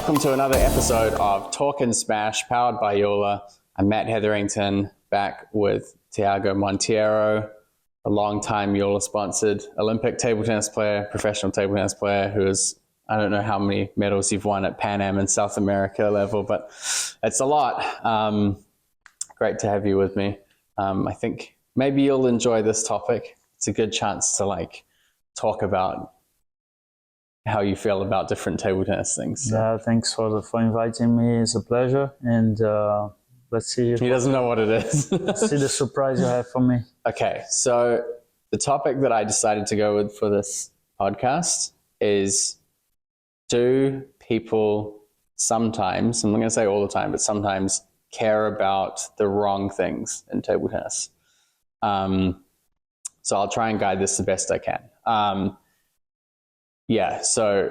welcome to another episode of Talk and Smash, powered by JOOLA. I'm Matt Hetherington, back with Thiago Monteiro, a long-time JOOLA-sponsored Olympic table tennis player, professional table tennis player who is, I don't know how many medals you've won at Pan Am and South America level, but it's a lot. Great to have you with me. I think maybe you'll enjoy this topic. It's a good chance to talk about how you feel about different table tennis things. So. Yeah, thanks for inviting me. It's a pleasure. And let's see. He doesn't know what it is. See the surprise you have for me. Okay, so the topic that I decided to go with for this podcast is, do people sometimes, I'm not going to say all the time, but sometimes care about the wrong things in table tennis? So I'll try and guide this the best I can. So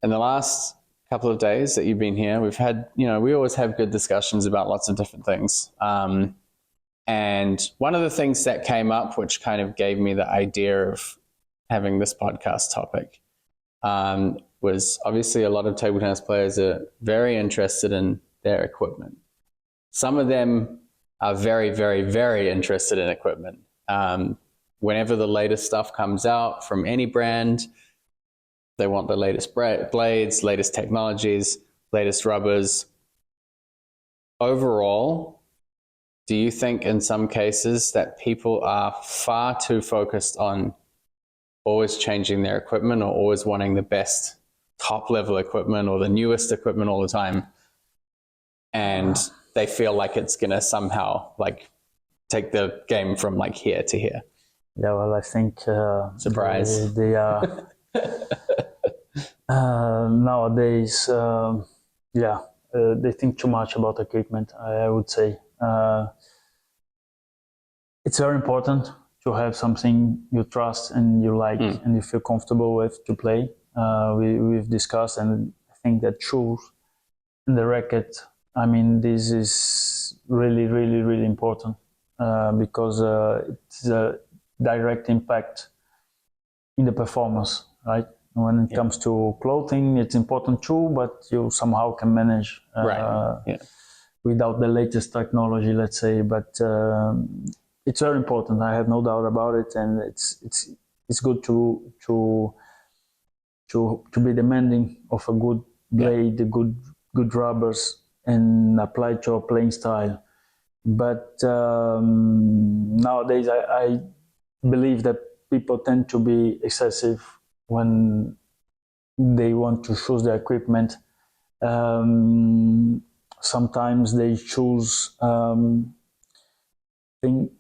in the last couple of days that you've been here, we've had, we always have good discussions about lots of different things. And one of the things that came up, which kind of gave me the idea of having this podcast topic, was obviously a lot of table tennis players are very interested in their equipment. Some of them are very, very, very interested in equipment. Whenever the latest stuff comes out from any brand, they want the latest blades, latest technologies, latest rubbers. Overall, do you think in some cases that people are far too focused on always changing their equipment or always wanting the best top level equipment or the newest equipment all the time, and they feel like it's going to somehow take the game from here to here? Yeah, well, I think surprise. They are nowadays, they think too much about equipment, I would say. It's very important to have something you trust and you like and you feel comfortable with to play. We've discussed, and I think that shoes and the racket, this is really, really, really important because it's a direct impact in the performance, right? When it comes to clothing, it's important too, but you somehow can manage without the latest technology, let's say. But it's very important. I have no doubt about it, and it's good to be demanding of a good blade, good rubbers, and apply to your playing style. But nowadays, I believe that people tend to be excessive when they want to choose their equipment. Sometimes they choose thinking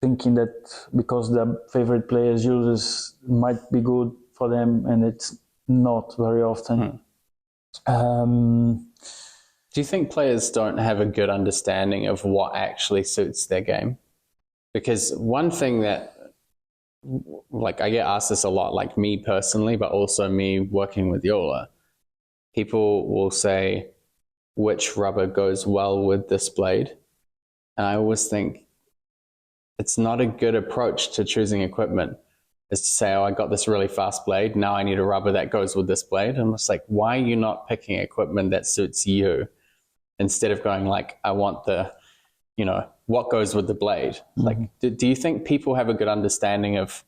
that because their favorite players uses might be good for them, and it's not very often. Do you think players don't have a good understanding of what actually suits their game? Because one thing that, I get asked this a lot, me personally, but also me working with JOOLA, people will say, which rubber goes well with this blade? And I always think it's not a good approach to choosing equipment, is to say, oh, I got this really fast blade, now I need a rubber that goes with this blade. I'm just why are you not picking equipment that suits you instead of going I want the, what goes with the blade? Do you think people have a good understanding of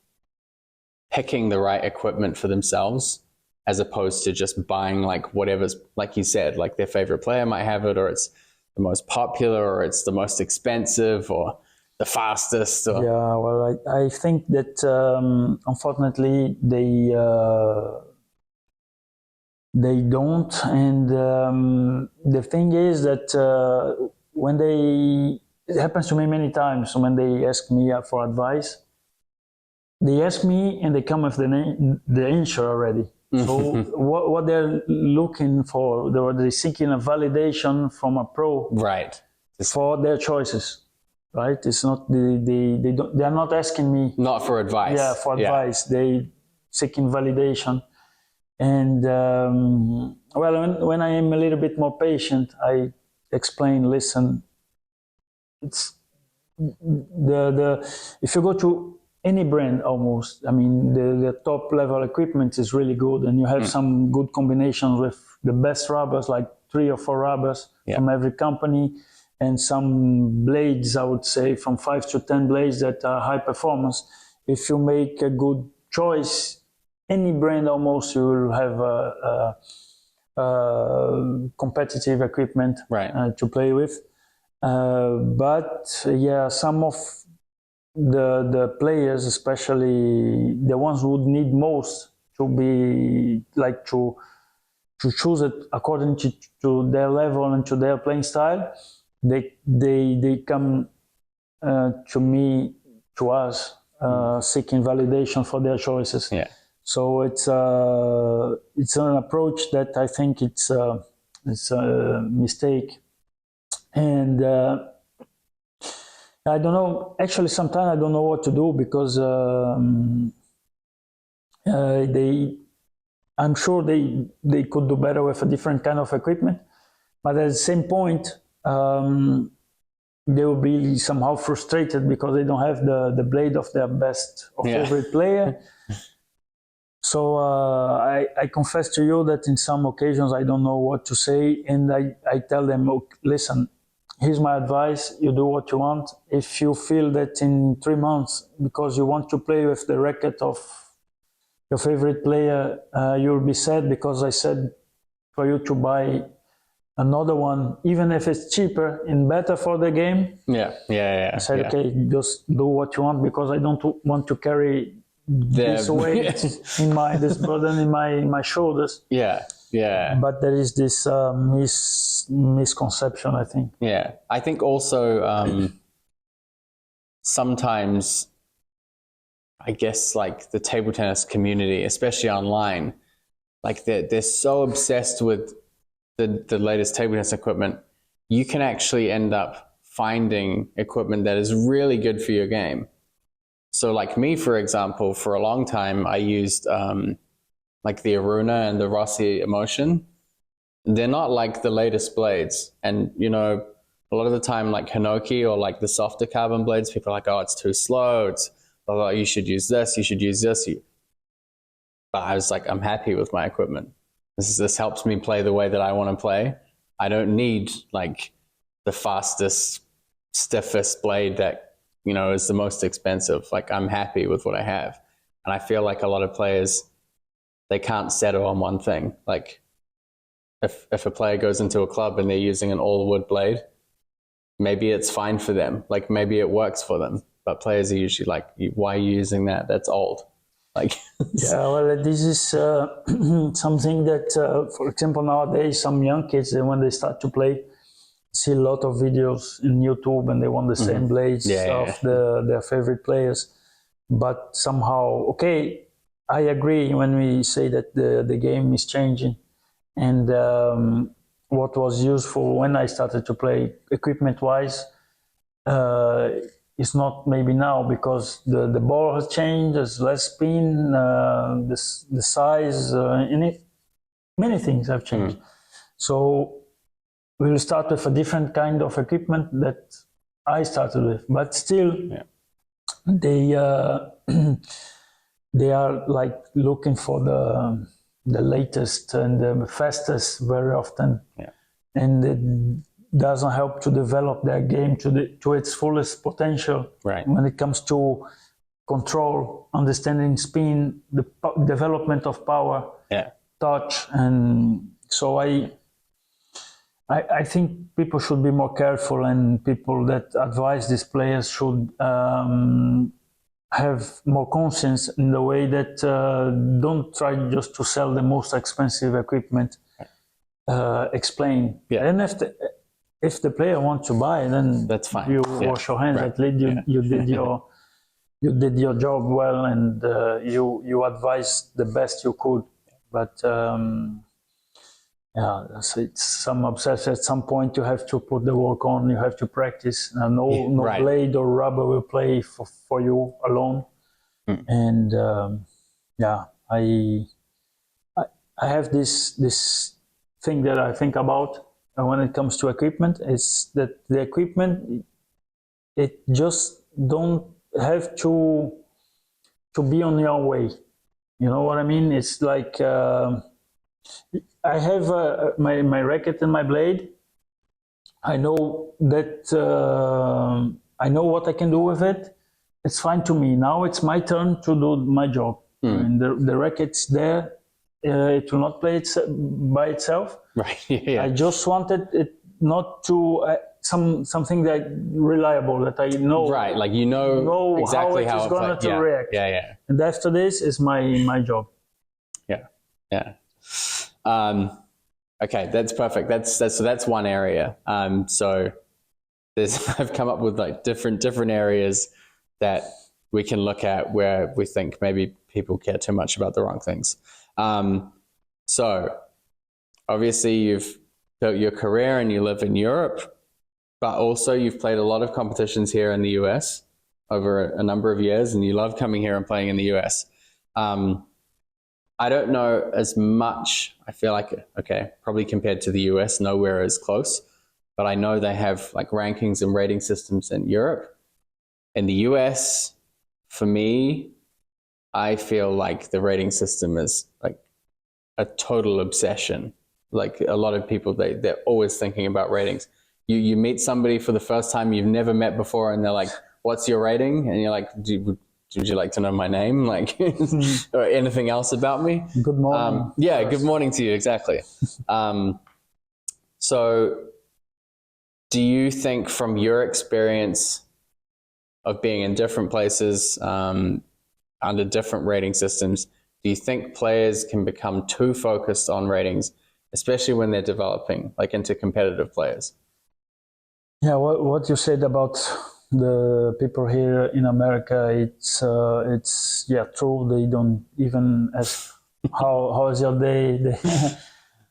picking the right equipment for themselves as opposed to just buying whatever's, like you said, their favorite player might have it, or it's the most popular, or it's the most expensive, or the fastest? Or... Yeah, well, I think that unfortunately they don't, and the thing is that it happens to me many times when they ask me for advice. They ask me and they come with the answer already. So what they're looking for, they're seeking a validation from a pro, right, for their choices, right? It's not they're not asking me not for advice. Yeah, for advice. They seeking validation, and when I am a little bit more patient, I explain. Listen, it's the if you go to any brand almost. I mean, the top level equipment is really good, and you have some good combinations with the best rubbers, like 3 or 4 rubbers from every company, and some blades, I would say, from 5 to 10 blades that are high performance. If you make a good choice, any brand almost, you will have competitive equipment to play with. But yeah, some of the players, especially the ones who would need most to be like to choose it according to their level and to their playing style, they come to us seeking validation for their choices. So it's an approach that I think it's a mistake. And I don't know, actually sometimes I don't know what to do, because I'm sure they could do better with a different kind of equipment, but at the same point they will be somehow frustrated because they don't have the blade of their best or favorite player. So I confess to you that in some occasions I don't know what to say, and I tell them, oh, listen, here's my advice, you do what you want. If you feel that in 3 months, because you want to play with the racket of your favorite player, you'll be sad because I said for you to buy another one, even if it's cheaper and better for the game. I said, okay, just do what you want, because I don't want to carry this weight this burden in my shoulders. But there is this misconception, I think. I think also sometimes, I guess, like the table tennis community, especially online, like they're so obsessed with the latest table tennis equipment. You can actually end up finding equipment that is really good for your game. So like me, for example, for a long time, I used like the Aruna and the Rossi Emotion. They're not like the latest blades. And, you know, a lot of the time, like Hinoki or like the softer carbon blades, people are like, oh, it's too slow. It's blah, blah, you should use this. You should use this. But I was like, I'm happy with my equipment. This helps me play the way that I want to play. I don't need like the fastest, stiffest blade that, you know, is the most expensive. Like, I'm happy with what I have. And I feel like a lot of players, they can't settle on one thing. Like, if a player goes into a club and they're using an all wood blade, maybe it's fine for them. Like, maybe it works for them. But players are usually like, why are you using that? That's old. Like, yeah, well, this is something that, for example, nowadays, some young kids, when they start to play, see a lot of videos in YouTube, and they want the same blades of their favorite players. But somehow, okay, I agree when we say that the game is changing, and what was useful when I started to play equipment-wise is not maybe now, because the ball has changed, there's less spin, the size, many things have changed. So we'll start with a different kind of equipment that I started with, but still they they are like looking for the latest and the fastest very often, and it doesn't help to develop their game to its fullest potential. When it comes to control, understanding spin, the development of power, touch, and so I think people should be more careful, and people that advise these players should have more conscience in the way that don't try just to sell the most expensive equipment. Explain. And if the player wants to buy, then that's fine. You wash your hands. At least you did your job well, and you advised the best you could. But it's some obsession. At some point, you have to put the work on. You have to practice. No blade or rubber will play for you alone. And I have this thing that I think about when it comes to equipment, is that the equipment, it just don't have to to be on your way. You know what I mean? It's like I have my racket and my blade. I know that I know what I can do with it. It's fine to me. Now it's my turn to do my job. And the racket's there. It will not play by itself. Right. Yeah. I just wanted it not to something that reliable, that I know. Right. Like you know exactly how it is going to react. Yeah. Yeah. And after this is my job. Yeah. Yeah. Okay, that's perfect. That's one area. So I've come up with like different areas that we can look at where we think maybe people care too much about the wrong things. So obviously you've built your career and you live in Europe, but also you've played a lot of competitions here in the US over a number of years, and you love coming here and playing in the US. I don't know as much. I feel like, okay, probably compared to the US, nowhere is close, but I know they have like rankings and rating systems in Europe. In the US, for me, I feel like the rating system is like a total obsession. Like a lot of people, they're always thinking about ratings. You meet somebody for the first time you've never met before, and they're like, "What's your rating?" And you're like, would you like to know my name? Like, or anything else about me? Good morning. Good morning to you. Exactly. So do you think from your experience of being in different places, under different rating systems, do you think players can become too focused on ratings, especially when they're developing, like into competitive players? Yeah, what you said about the people here in America, it's true. They don't even ask how is your day.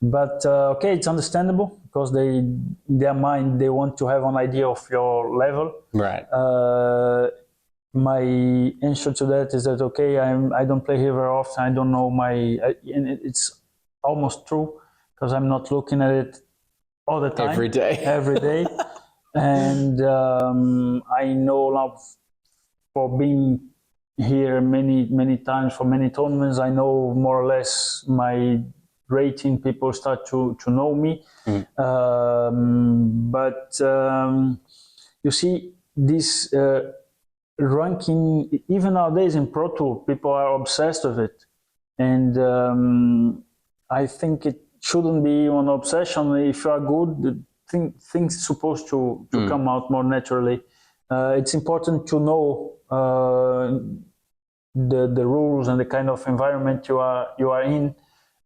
But okay, it's understandable because in their mind they want to have an idea of your level. Right. My answer to that is that okay, I don't play here very often. I don't know and it's almost true because I'm not looking at it all the time. Every day. And I know now, for being here many times for many tournaments, I know more or less my rating. People start to know me. But you see, this ranking, even nowadays in Pro Tour, people are obsessed with it. And I think it shouldn't be an obsession. If you are good, things supposed to come out more naturally. It's important to know the rules and the kind of environment you are in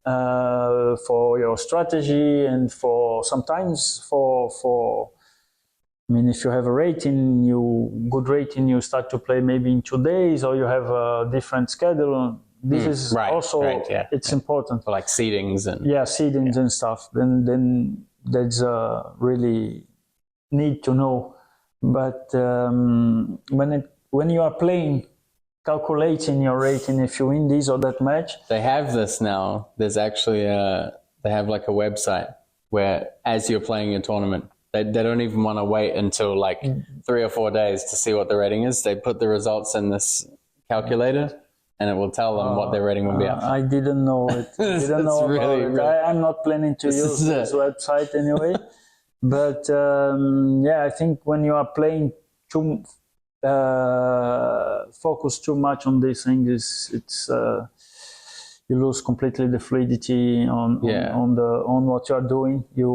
for your strategy, and for sometimes for I mean, if you have a good rating, you start to play maybe in 2 days, or you have a different schedule. This is it's important for like seedings and and stuff. Then that's really need to know. But when you are playing, calculating your rating, if you win this or that match, they have this now. There's actually they have like a website where, as you're playing a tournament, they don't even want to wait until like 3 or 4 days to see what the rating is. They put the results in this calculator, and it will tell them what their rating will be. I didn't know it. I'm not planning to use this website anyway. But I think when you are playing focus too much on these things, it's you lose completely the fluidity on what you are doing. You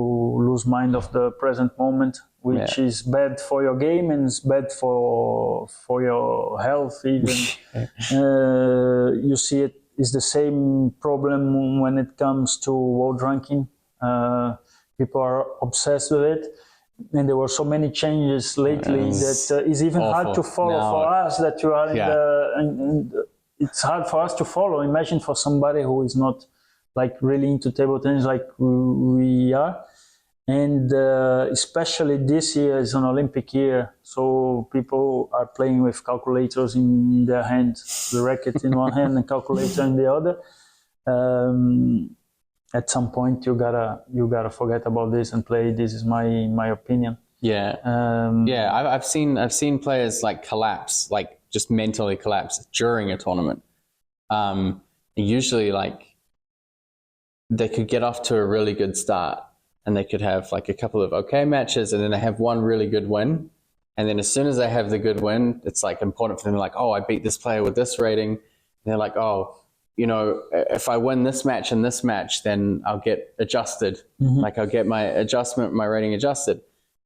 lose mind of the present moment, which is bad for your game and it's bad for your health even. You see it is the same problem when it comes to world ranking. People are obsessed with it, and there were so many changes lately that is even hard to follow for us that you are it's hard for us to follow. Imagine for somebody who is not like really into table tennis like we are. And especially this year is an Olympic year, so people are playing with calculators in their hands, the racket in one hand and calculator in the other. At some point, you gotta forget about this and play. This is my opinion. I've seen players like collapse, like just mentally collapse during a tournament. Usually like they could get off to a really good start and they could have like a couple of okay matches and then they have one really good win. And then as soon as they have the good win, it's like important for them, like, oh, I beat this player with this rating. And they're like, oh, you know, if I win this match and this match, then I'll get adjusted. Like I'll get my rating adjusted.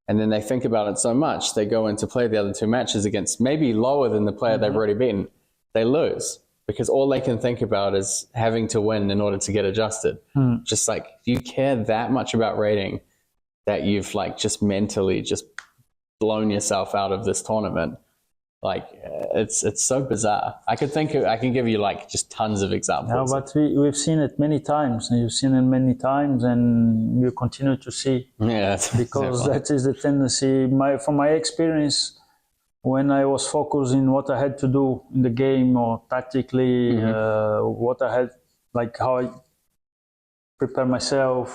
And then they think about it so much, they go in to play the other two matches against maybe lower than the player they've already beaten. They lose because all they can think about is having to win in order to get adjusted. Just like, if you care that much about rating that you've like just mentally just blown yourself out of this tournament, like it's so bizarre. I can give you like just tons of examples. Yeah, but we've seen it many times, and you've seen it many times, and you continue to see. Yeah, because that is the tendency. From my experience, when I was focused in what I had to do in the game or tactically, what I had, like how I prepare myself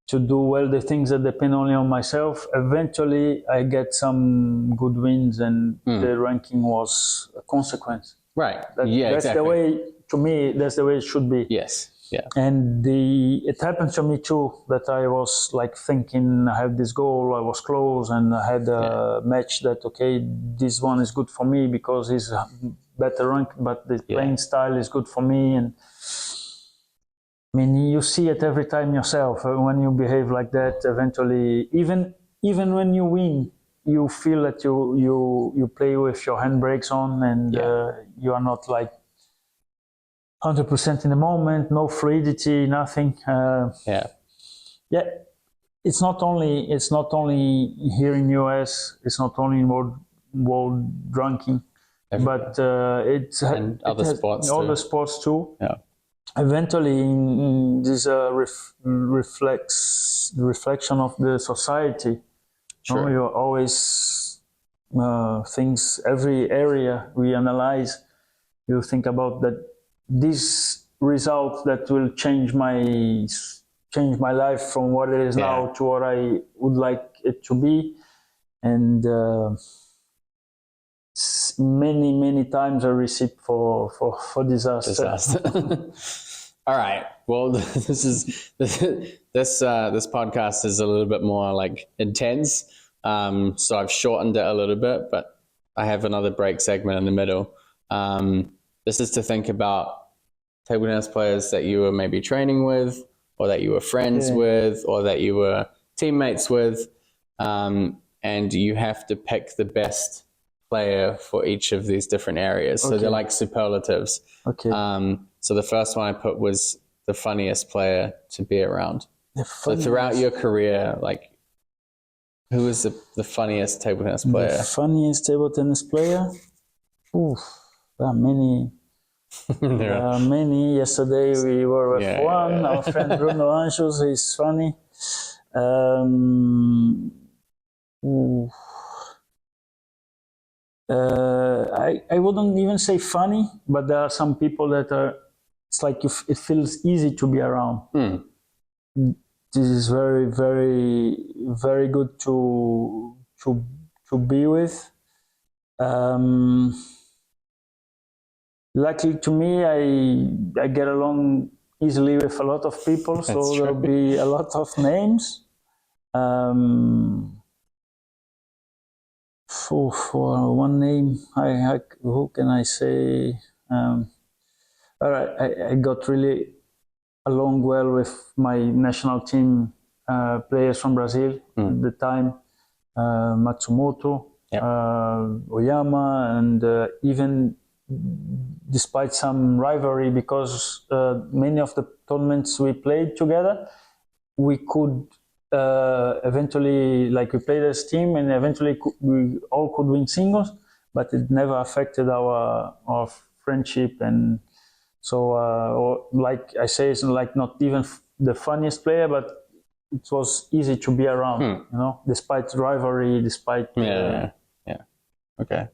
to do well the things that depend only on myself, eventually I get some good wins and the ranking was a consequence. Right. That's exactly. the way, to me, that's the way it should be. Yes. Yeah. And it happened to me too, that I was like thinking I have this goal, I was close, and I had a match that, okay, this one is good for me because he's better ranked, but the playing style is good for me. And I mean, you see it every time yourself. When you behave like that, eventually, even when you win, you feel that you play with your handbrakes on, and you are not like 100% in the moment, no fluidity, nothing. It's not only here in US. It's not only in world ranking, but it's and other sports, all the sports too. Yeah. Eventually, this reflection of the society. Sure. You know, you're always things. Every area we analyze, you think about that. This result that will change my life from what it is now to what I would like it to be, and many times a receipt for disaster. All right. Well, this podcast is a little bit more like intense, so I've shortened it a little bit, but I have another break segment in the middle. This is to think about table tennis players that you were maybe training with, or that you were friends with, or that you were teammates with, and you have to pick the best player for each of these different areas. So they're like superlatives. Okay. So the first one I put was the funniest player to be around. So throughout your career, like, who was the funniest table tennis player? The funniest table tennis player? Oof, there are many. There are many. Yesterday we were with one. Our friend Bruno Anjos is funny. I wouldn't even say funny, but there are some people that are. It's like it feels easy to be around. This is very, very, very good to be with. Luckily to me, I get along easily with a lot of people, so there'll be a lot of names. For one name, who can I say? All right, I got really along well with my national team players from Brazil at the time, Matsumoto, Oyama, and even despite some rivalry, because many of the tournaments we played together, we could eventually, like, we played as a team, and eventually we all could win singles, but it never affected our friendship. And so, like I say, it's like not even the funniest player, but it was easy to be around, you know, despite rivalry, despite... Okay.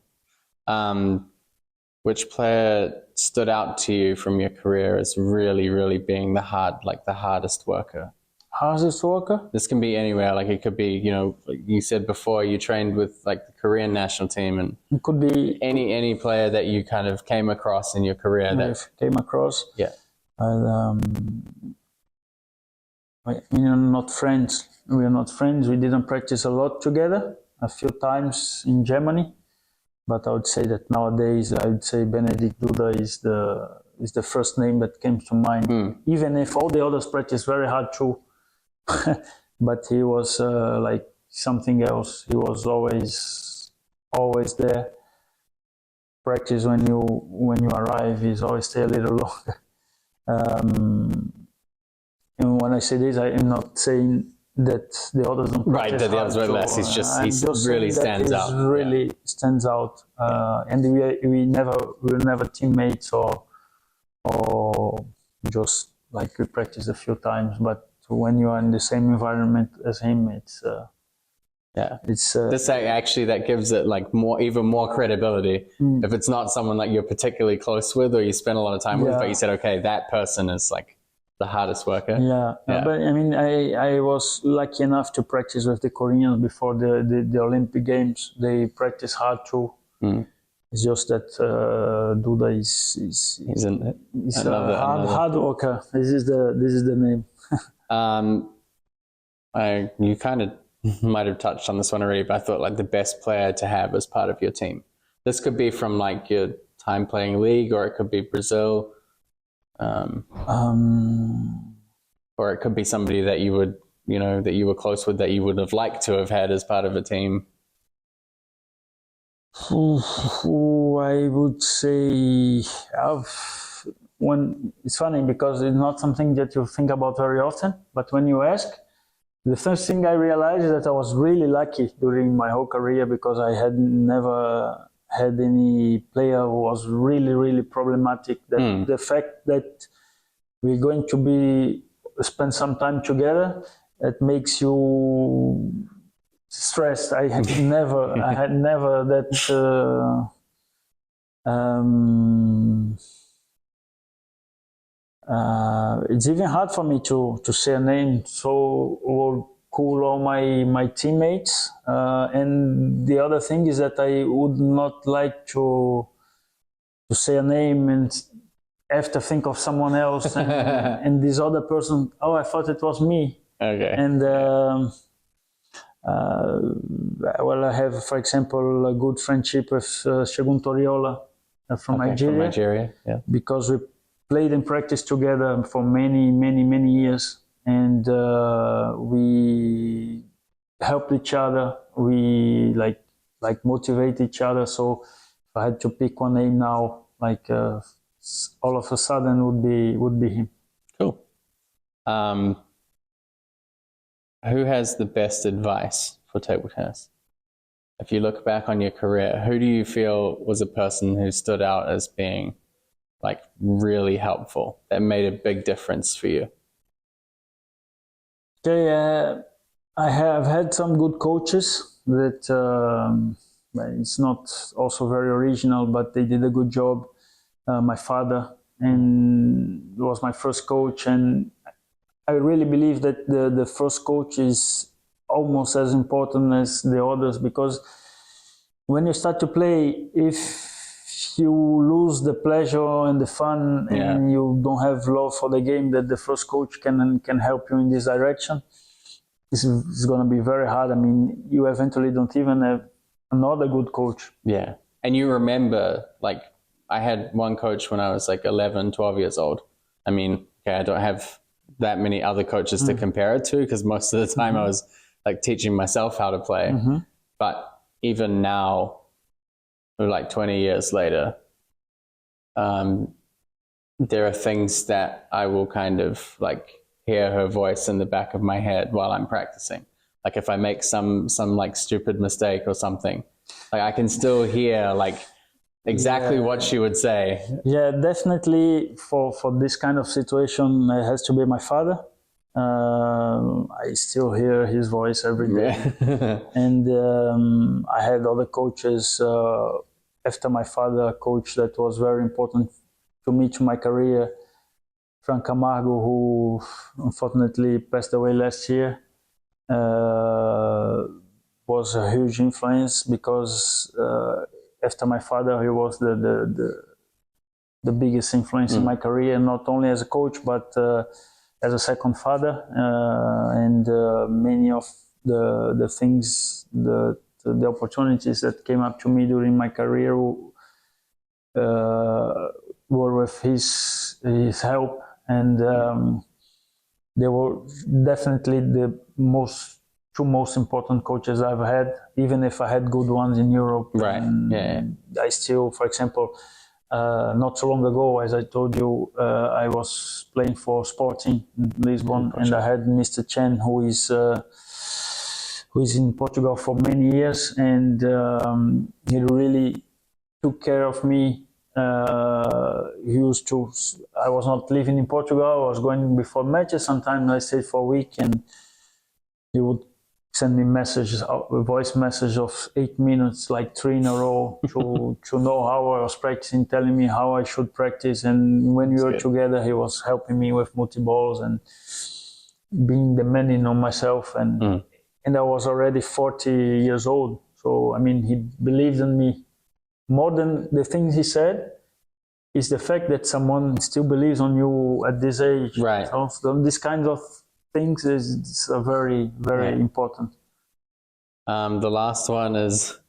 Which player stood out to you from your career as really, really being the hardest worker? hardest worker? This can be anywhere. Like it could be, you know, like you said before, you trained with like the Korean national team, and It could be any player that you kind of came across in your career that came across. yeah. We're not friends. We are not friends. We didn't practice a lot together. A few times in Germany, but I would say that nowadays, I would say Benedict Duda is the first name that came to mind. Even if all the others practice very hard too, but he was like something else. He was always there. Practice when you arrive, he's always stay a little longer. And when I say this, I am not saying that the others don't practice Right, that the others were less. He's just he really stands out. Really stands out. And we were never teammates or just like we practiced a few times. But when you are in the same environment as him, it's this actually that gives it like even more credibility. If it's not someone like you're particularly close with or you spend a lot of time with, but you said, okay, that person is like the hardest worker. But I mean, I was lucky enough to practice with the Koreans before the Olympic Games. They practice hard too. It's just that Duda is another hard worker. This is the name. You kind of might have touched on this one already, but I thought like the best player to have as part of your team. This could be from like your time playing league, or it could be Brazil. Or it could be somebody that you would, you know, that you were close with that you would have liked to have had as part of a team. I would say when it's funny because it's not something that you think about very often, but when you ask, the first thing I realized is that I was really lucky during my whole career because I had never had any player who was really, really problematic. That the fact that we're going to spend some time together, it makes you stressed. I had never that. It's even hard for me to say a name. So cool, all my teammates. And the other thing is that I would not like to say a name and have to think of someone else and this other person. Oh, I thought it was me. Okay. And well, I have, for example, a good friendship with Segun Toriola from Nigeria. From Nigeria, yeah. Because we played and practiced together for many, many, many years, and we helped each other. We like motivate each other. So if I had to pick one name now, like all of a sudden would be him. Cool. Who has the best advice for table tennis? If you look back on your career, who do you feel was a person who stood out as being like really helpful, that made a big difference for you? Okay, I have had some good coaches that it's not also very original, but they did a good job. My father and was my first coach, and I really believe that the first coach is almost as important as the others, because when you start to play, if you lose the pleasure and the fun and you don't have love for the game, that the first coach can help you in this direction, it's going to be very hard. I mean, you eventually don't even have another good coach. Yeah. And you remember, like, I had one coach when I was like 11, 12 years old. I mean, okay, I don't have that many other coaches to compare it to, because most of the time I was like teaching myself how to play. But even now, like 20 years later, there are things that I will kind of like hear her voice in the back of my head while I'm practicing. Like if I make some like stupid mistake or something, like I can still hear like exactly what she would say. Yeah, definitely for this kind of situation, it has to be my father. I still hear his voice every day. And I had other coaches after my father, a coach that was very important to me, to my career. Frank Camargo, who unfortunately passed away last year, was a huge influence because after my father, he was the biggest influence in my career, not only as a coach, but as a second father. And many of the things, the opportunities that came up to me during my career were with his help. And they were definitely the two most important coaches I've had, even if I had good ones in Europe. Right. I still, for example, not so long ago, as I told you, I was playing for Sporting in Lisbon, and I had Mr. Chen, who is in Portugal for many years, and he really took care of me. He used to. I was not living in Portugal. I was going before matches. Sometimes I stayed for a week, and he would send me messages, a voice message of 8 minutes, like 3 in a row, to know how I was practicing, telling me how I should practice. And when we were together, he was helping me with multi-balls and being demanding on myself. And I was already 40 years old. So, I mean, he believed in me. More than the things he said is the fact that someone still believes on you at this age. Right. So this kind of things is very, very important. The last one is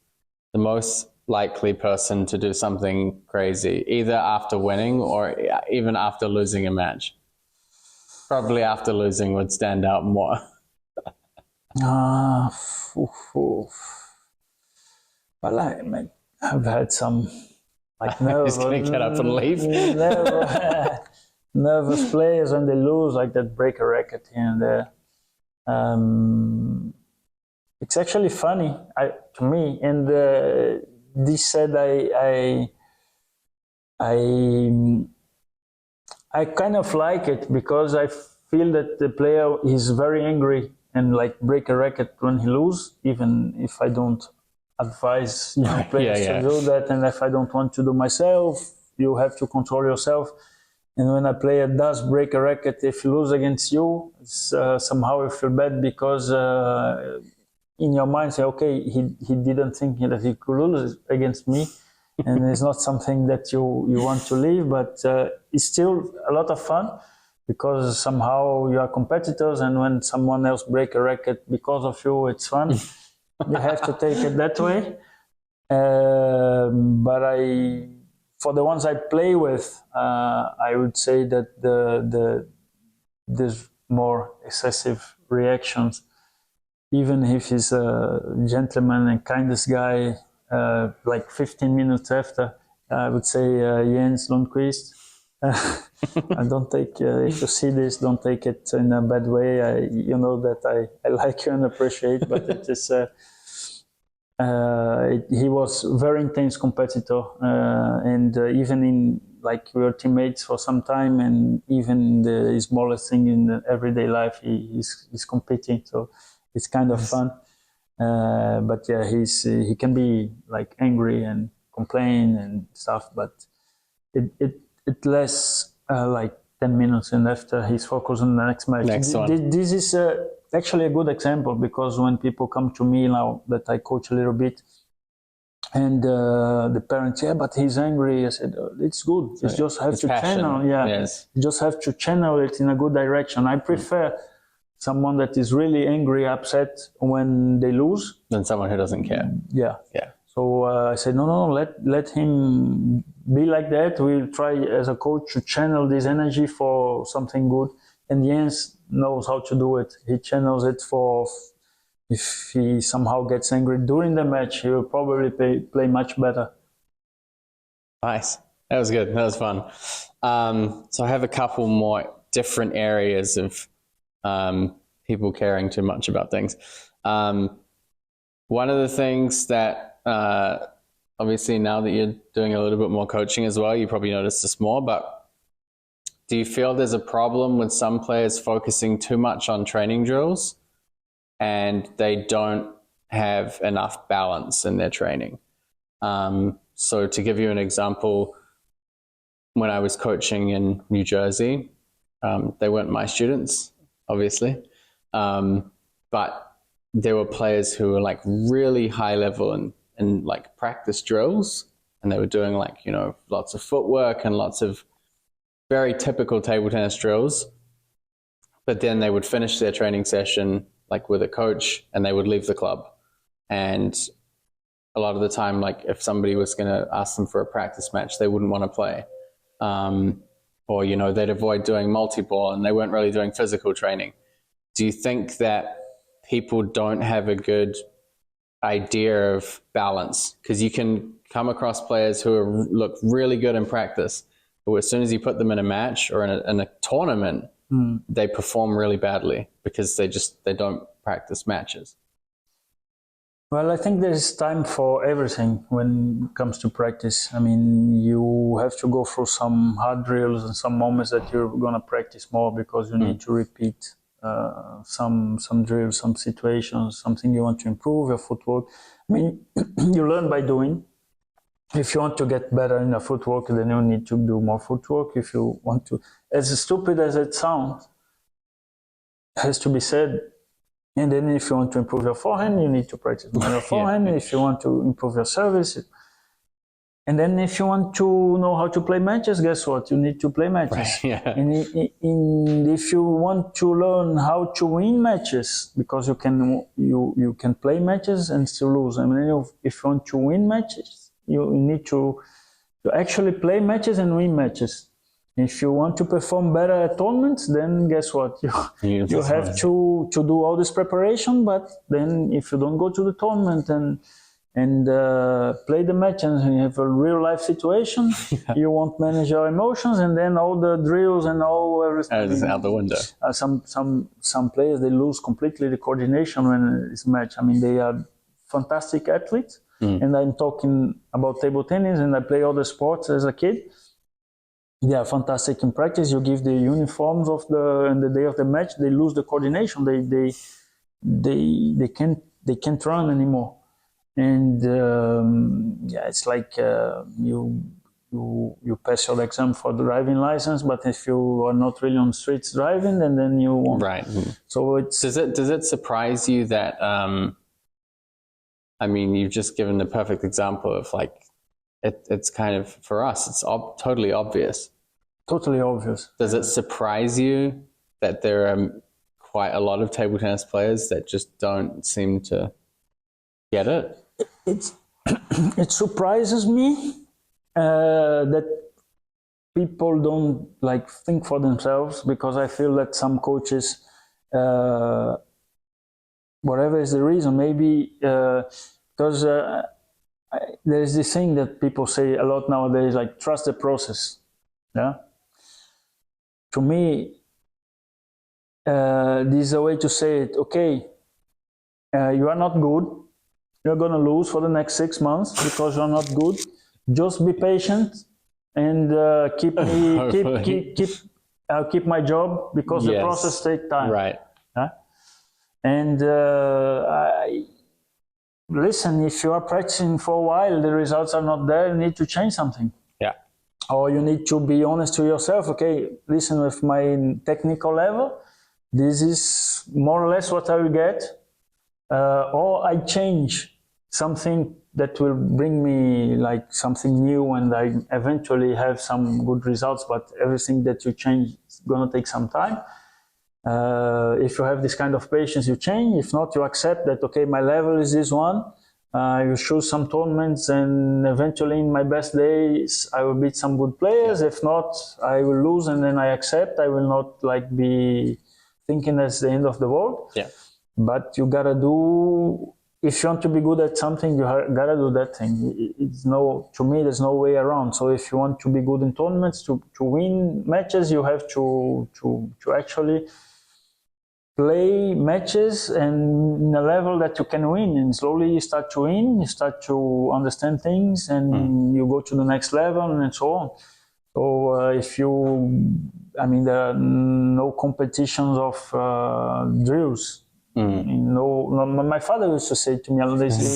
the most likely person to do something crazy, either after winning or even after losing a match. Probably after losing would stand out more. Well, I've had some like nervous, He's going to get up and leave. nervous players when they lose, like that, break a racket here and there. It's actually funny to me, and this said I kind of like it because I feel that the player is very angry and like break a racket when he loses, even if I don't advise young players to do that, and if I don't want to do myself, you have to control yourself. And when a player does break a racket, if he loses against you, it's, somehow you feel bad because in your mind say, okay, he didn't think that he could lose against me, and it's not something that you want to leave, but it's still a lot of fun because somehow you are competitors, and when someone else break a racket because of you, it's fun. You have to take it that way. But for the ones I play with, I would say that there's more excessive reactions. Even if he's a gentleman and kindest guy, like 15 minutes after, I would say Jens Lundqvist. I don't take, if you see this, don't take it in a bad way. You know that I like you and appreciate, but it is. He was a very intense competitor, and even in like we were teammates for some time, and even in the smallest thing in the everyday life, he's competing. So it's kind of fun. But yeah, he can be like angry and complain and stuff, but it lasts like 10 minutes, and after he's focused on the next match. This is actually a good example because when people come to me now that I coach a little bit, and the parents, but he's angry. I said, it's good. You just have to channel. You just have to channel it in a good direction. I prefer someone that is really angry, upset when they lose, than someone who doesn't care. Yeah. So I said, no, let him be like that. We'll try as a coach to channel this energy for something good. And Jens knows how to do it. He channels it for, if he somehow gets angry during the match, he will probably play much better. Nice. That was good. That was fun. So I have a couple more different areas of people caring too much about things. One of the things that obviously now that you're doing a little bit more coaching as well, you probably noticed this more, but do you feel there's a problem with some players focusing too much on training drills and they don't have enough balance in their training? So to give you an example, when I was coaching in New Jersey, They weren't my students, obviously, but there were players who were like really high level in like practice drills, and they were doing like, you know, lots of footwork and lots of very typical table tennis drills. But then they would finish their training session like with a coach, and they would leave the club. And a lot of the time, like if somebody was going to ask them for a practice match, they wouldn't want to play. Or, you know, they'd avoid doing multi-ball, and they weren't really doing physical training. Do you think that people don't have a good idea of balance? Because you can come across players who look really good in practice, but as soon as you put them in a match or in a tournament, they perform really badly because they don't practice matches. Well, I think there's time for everything when it comes to practice. I mean, you have to go through some hard drills and some moments that you're going to practice more because you need to repeat some drills, some situations, something you want to improve, your footwork. I mean, you learn by doing. If you want to get better in your footwork, then you need to do more footwork. If you want to, as stupid as it sounds, it has to be said. And then if you want to improve your forehand, you need to practice more your forehand. If you want to improve your service. And then if you want to know how to play matches, guess what? You need to play matches. Right, yeah. And if you want to learn how to win matches, because you can play matches and still lose. I mean, if you want to win matches, you need to actually play matches and win matches. If you want to perform better at tournaments, then guess what? You have to do all this preparation, but then if you don't go to the tournament and play the match and you have a real life situation, you won't manage your emotions, and then all the drills and all everything is out the window. Some players, they lose completely the coordination when it's a match. I mean, they are fantastic athletes, and I'm talking about table tennis, and I play other sports as a kid. They are fantastic in practice. You give the uniforms and the day of the match, they lose the coordination. They can't run anymore. And it's like you pass your exam for the driving license, but if you are not really on streets driving, then you won't. Right. So it's does it surprise you that I mean, you've just given the perfect example of like it's kind of, for us, it's totally obvious. Totally obvious. Does it surprise you that there are quite a lot of table tennis players that just don't seem to get it? It surprises me that people don't like think for themselves, because I feel that some coaches, whatever is the reason, maybe because there's this thing that people say a lot nowadays, like trust the process. Yeah. To me, this is a way to say it. Okay, you are not good. You're gonna lose for the next 6 months because you're not good. Just be patient and I'll keep my job, because the process takes time. Right. Yeah? And listen, if you are practicing for a while, the results are not there, you need to change something. Yeah. Or you need to be honest to yourself. Okay, listen, with my technical level, this is more or less what I will get. Or I change something that will bring me like something new, and I eventually have some good results, but everything that you change is going to take some time. If you have this kind of patience, you change. If not, you accept that, okay, my level is this one. You choose some tournaments, and eventually in my best days, I will beat some good players. If not, I will lose, and then I accept. I will not like be thinking that's the end of the world. Yeah. But you gotta do, if you want to be good at something, you gotta do that thing. To me, there's no way around. So if you want to be good in tournaments, to win matches, you have to actually play matches and in a level that you can win, and slowly you start to win, you start to understand things, and you go to the next level, and so on. So there are no competitions of drills. My father used to say to me,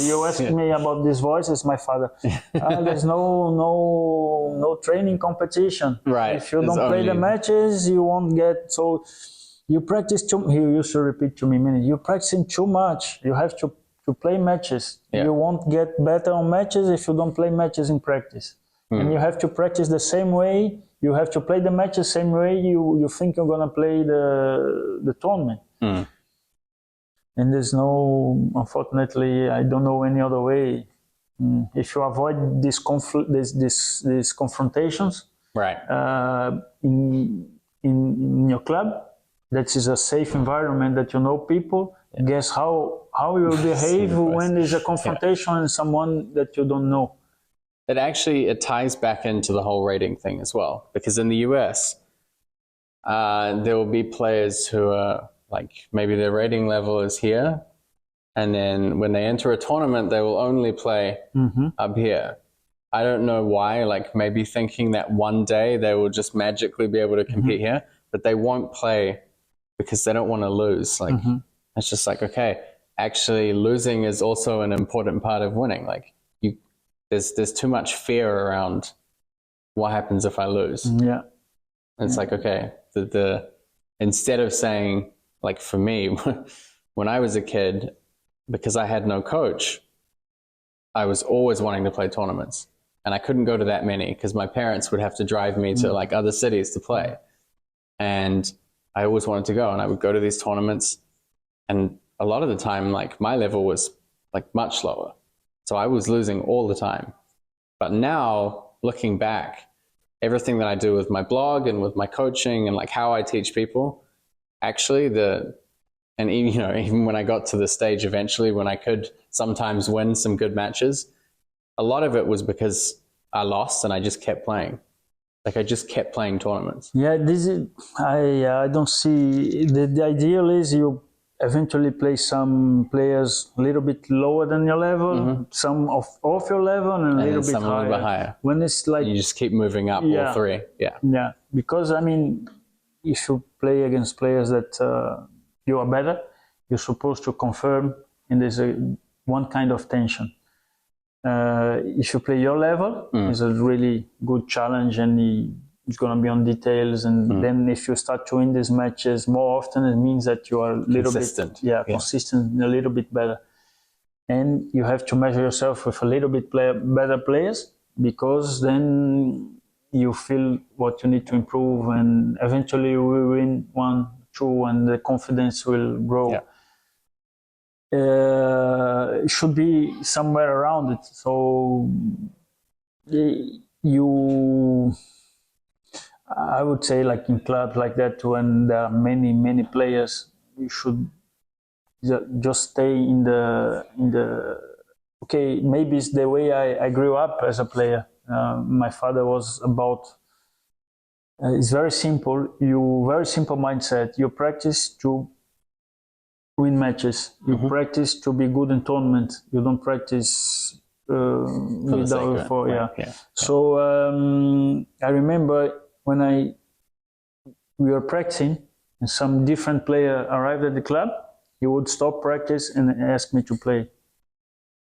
you ask me about this voice, it's my father. There's no training competition. Right. If you don't play the matches, you won't get, so you practice he used to repeat to me many, you're practicing too much. You have to play matches. Yeah. You won't get better on matches if you don't play matches in practice. And you have to practice the same way. You have to play the matches same way you think you're going to play the tournament. And there's no, unfortunately, I don't know any other way. If you avoid these confrontations, right, in your club, that is a safe environment that you know people. Guess how you behave when there's a confrontation and someone that you don't know. It ties back into the whole rating thing as well, because in the US, there will be players who are like, maybe their rating level is here, and then when they enter a tournament, they will only play up here. I don't know why, like maybe thinking that one day they will just magically be able to compete here, but they won't play because they don't want to lose. Like, it's just like, okay, actually losing is also an important part of winning. Like, there's too much fear around what happens if I lose. Yeah. And it's like, okay, instead of saying, like for me, when I was a kid, because I had no coach, I was always wanting to play tournaments. And I couldn't go to that many because my parents would have to drive me to like other cities to play. And I always wanted to go, and I would go to these tournaments. And a lot of the time, like my level was like much lower. So I was losing all the time. But now, looking back, everything that I do with my blog and with my coaching and like how I teach people, actually even when I got to the stage eventually when I could sometimes win some good matches, a lot of it was because I lost and I just kept playing. Like I just kept playing tournaments. Yeah, I don't see, the ideal is you eventually play some players a little bit lower than your level, some off your level, and a little bit higher. A little bit higher. When it's like you just keep moving up all three. Yeah, because I mean, if you play against players that you are better, you're supposed to confirm, and there's one kind of tension. If you play your level, it's a really good challenge, and it's going to be on details. And then if you start to win these matches more often, it means that you are a little consistent. Consistent and a little bit better. And you have to measure yourself with a little bit better players, because then you feel what you need to improve, and eventually you will win 1, 2, and the confidence will grow. Yeah. It should be somewhere around it. So I would say, like in clubs like that, when there are many players, you should just stay in the okay, maybe it's the way I grew up as a player. My father was about, it's very simple. Very simple mindset. You practice to win matches. You practice to be good in tournament. You don't practice So I remember when we were practicing and some different player arrived at the club, he would stop practice and ask me to play,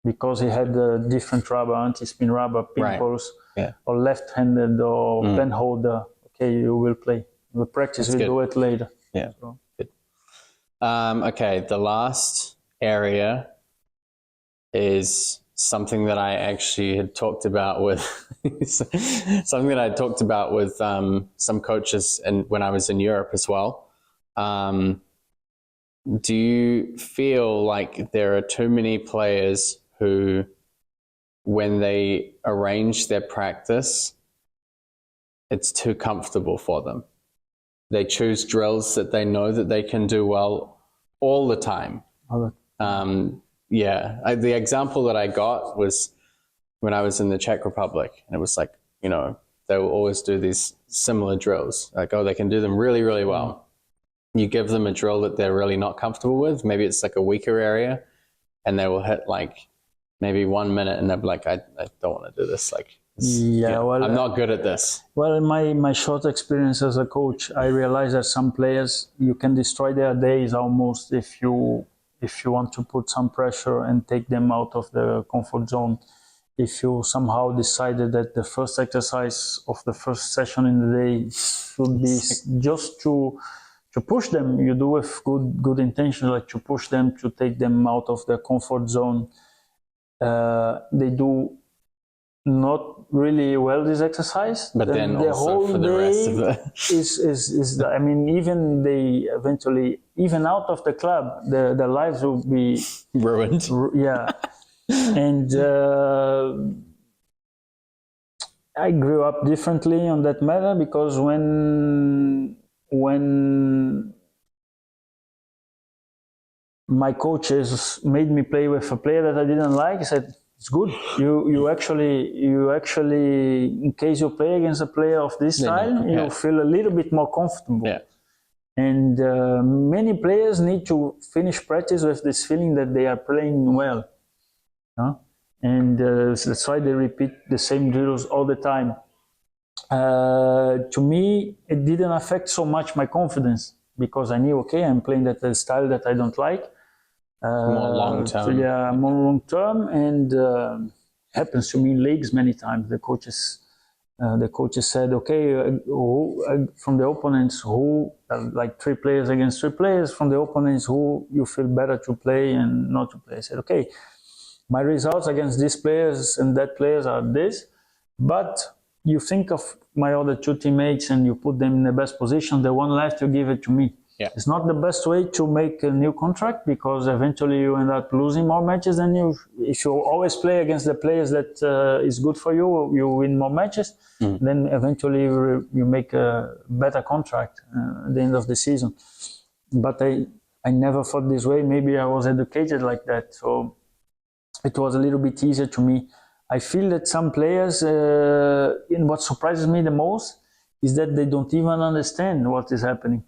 because he had a different rubber, anti-spin rubber, pimples, or left-handed or pen holder. Okay, you will play. We'll practice, we'll do it later. Yeah. So. Good. Okay, the last area is something that I actually had talked about with some coaches, and when I was in Europe as well. Do you feel like there are too many players who, when they arrange their practice, it's too comfortable for them? They choose drills that they know that they can do well all the time. The example that I got was when I was in the Czech Republic, and it was like, they will always do these similar drills. Like, they can do them really, really well. You give them a drill that they're really not comfortable with. Maybe it's like a weaker area, and they will hit like maybe 1 minute, and they'll be like, I don't want to do this. Like, I'm not good at this. Well, in my short experience as a coach, I realized that some players, you can destroy their days almost if you if you want to put some pressure and take them out of the comfort zone, if you somehow decided that the first exercise of the first session in the day should be just to push them, you do with good intention, like to push them, to take them out of their comfort zone. They do not really well this exercise, but then the also whole for the rest of it is I mean, even they eventually, even out of the club, their lives will be ruined. Yeah. And I grew up differently on that matter, because when my coaches made me play with a player that I didn't like, I said, it's good. You actually, in case you play against a player of this style, you feel a little bit more comfortable. Yeah. And many players need to finish practice with this feeling that they are playing well. And that's why they repeat the same drills all the time. To me, it didn't affect so much my confidence, because I knew, okay, I'm playing that style that I don't like. More long term. So yeah, more long term, and happens to me in leagues many times. The coaches said, okay, from the opponents, who like 3 players against 3 players, from the opponents, who you feel better to play and not to play. I said, okay, my results against these players and that players are this, but you think of my other 2 teammates and you put them in the best position. The one left, you give it to me. Yeah. It's not the best way to make a new contract, because eventually you end up losing more matches than you. If you always play against the players that is good for you, you win more matches. Then eventually you make a better contract at the end of the season. But I never thought this way. Maybe I was educated like that, so it was a little bit easier to me. I feel that some players, and what surprises me the most is that they don't even understand what is happening.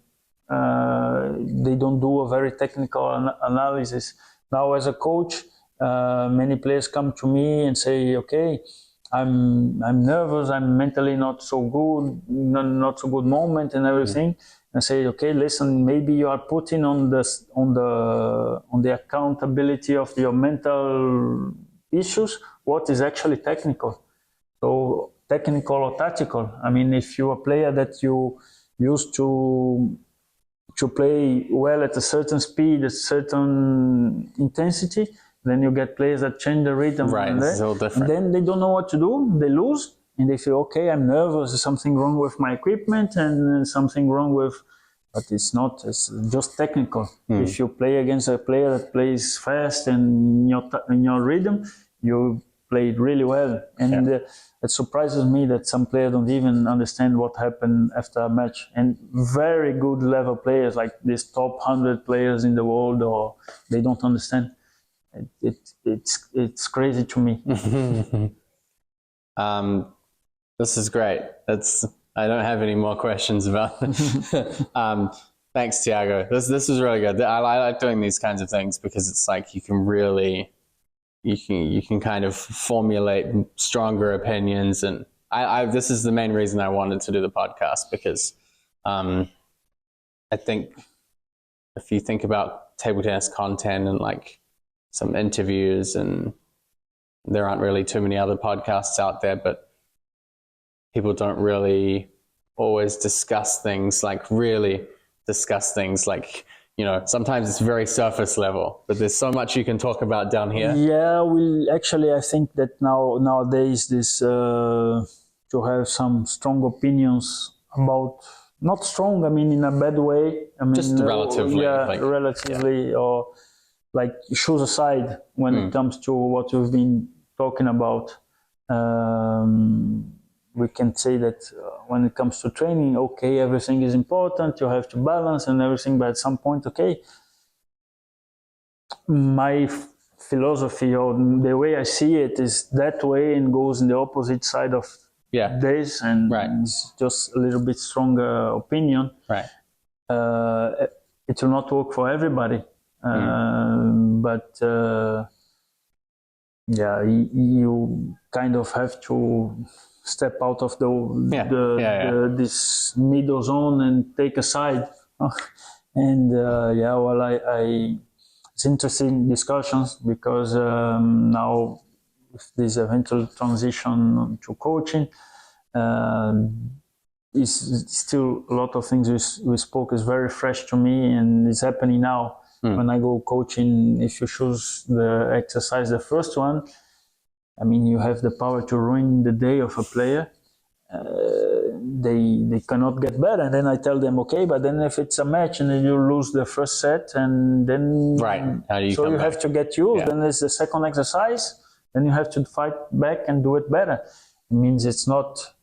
They don't do a very technical analysis. Now, as a coach, many players come to me and say, okay, I'm nervous, I'm mentally not so good, not so good moment and everything. And I say, okay, listen, maybe you are putting on the accountability of your mental issues what is actually technical. So technical or tactical. I mean, if you're a player that you used to play well at a certain speed, a certain intensity, then you get players that change the rhythm. Right, it's all different. And then they don't know what to do, they lose, and they feel, okay, I'm nervous, there's something wrong with my equipment and something wrong with... But it's not, it's just technical. If you play against a player that plays fast and in your rhythm, you played really well. And it surprises me that some players don't even understand what happened after a match. And very good level players, like these top 100 players in the world, or they don't understand. It's crazy to me. This is great. I don't have any more questions about it. Thanks, Thiago. This is really good. I like doing these kinds of things, because it's like you can really, you can kind of formulate stronger opinions. And this is the main reason I wanted to do the podcast, because I think if you think about table tennis content and like some interviews, and there aren't really too many other podcasts out there, but people don't really always discuss things like, sometimes it's very surface level, but there's so much you can talk about down here. Yeah, I think that nowadays this to have some strong opinions about, not strong, I mean in a bad way. I mean, just relatively. Relatively, or like shoes aside when it comes to what we've been talking about. We can say that when it comes to training, okay, everything is important, you have to balance and everything, but at some point, okay, my philosophy or the way I see it is that way, and goes in the opposite side of this, and it's just a little bit stronger opinion. Right. It will not work for everybody, but you kind of have to step out of this middle zone and take a side. And it's interesting discussions because now with this eventual transition to coaching, is still a lot of things we spoke is very fresh to me, and it's happening now. When I go coaching, if you choose the exercise, the first one, I mean, you have the power to ruin the day of a player. They cannot get better, and then I tell them, okay, but then if it's a match and then you lose the first set, and then How do you so come you back? have to get used. Then there's the second exercise, then you have to fight back and do it better. It means it's not.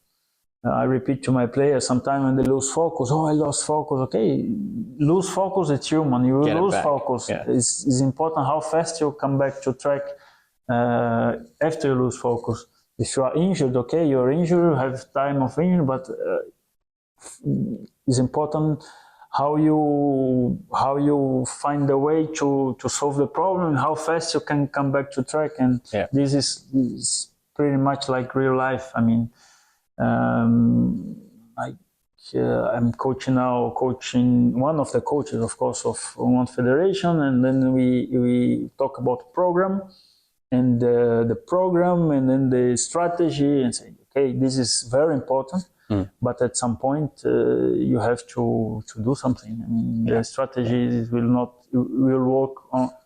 I repeat to my players sometimes when they lose focus. Oh, I lost focus. Okay, lose focus. It's human. You will lose focus. Yeah. It's important how fast you come back to track after you lose focus. If you are injured, okay, you're injured. You have time of injury, but it's important how you find a way to solve the problem. How fast you can come back to track, and this is pretty much like real life. I mean. I'm coaching one of the coaches, of course, of one federation, and then we talk about the program and the program, and then the strategy, and say, okay, this is very important, but at some point you have to do something. I mean, the strategy will work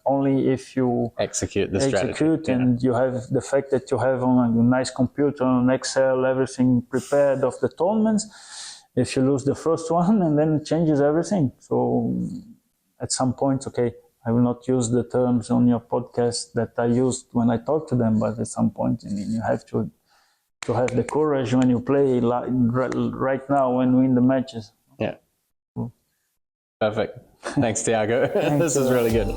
only if you execute the strategy. And you have the fact that you have on a nice computer, on Excel, everything prepared of the tournaments. If you lose the first one, and then it changes everything. So at some point, okay, I will not use the terms on your podcast that I used when I talk to them, but at some point, I mean, you have to have the courage when you play right now when we win the matches. Yeah. Perfect. Thanks, Thiago. This is really good.